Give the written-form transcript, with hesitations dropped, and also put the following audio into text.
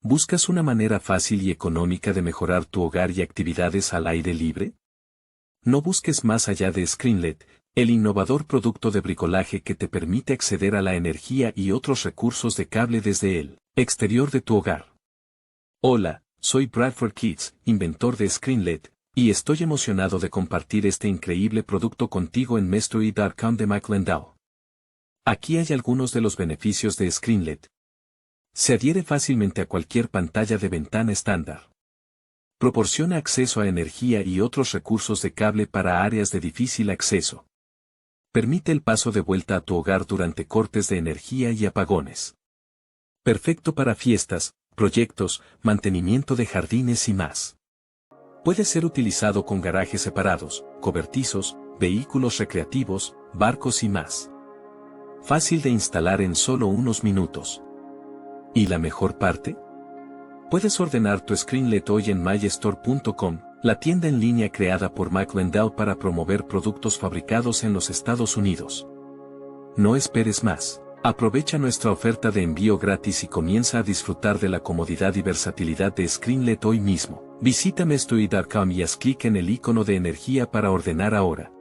¿Buscas una manera fácil y económica de mejorar tu hogar y actividades al aire libre? No busques más allá de Screenlet, el innovador producto de bricolaje que te permite acceder a la energía y otros recursos de cable desde el exterior de tu hogar. Hola, soy Bradford Kitts, inventor de Screenlet, y estoy emocionado de compartir este increíble producto contigo en Mastery.com de Mike Lindell. Aquí hay algunos de los beneficios de Screenlet. Se adhiere fácilmente a cualquier pantalla de ventana estándar. Proporciona acceso a energía y otros recursos de cable para áreas de difícil acceso. Permite el paso de vuelta a tu hogar durante cortes de energía y apagones. Perfecto para fiestas, proyectos, mantenimiento de jardines y más. Puede ser utilizado con garajes separados, cobertizos, vehículos recreativos, barcos y más. Fácil de instalar en solo unos minutos. ¿Y la mejor parte? Puedes ordenar tu Screenlet hoy en mystore.com, la tienda en línea creada por Mike Lindell para promover productos fabricados en los Estados Unidos. No esperes más. Aprovecha nuestra oferta de envío gratis y comienza a disfrutar de la comodidad y versatilidad de Screenlet hoy mismo. Visita mastery.com y haz clic en el icono de energía para ordenar ahora.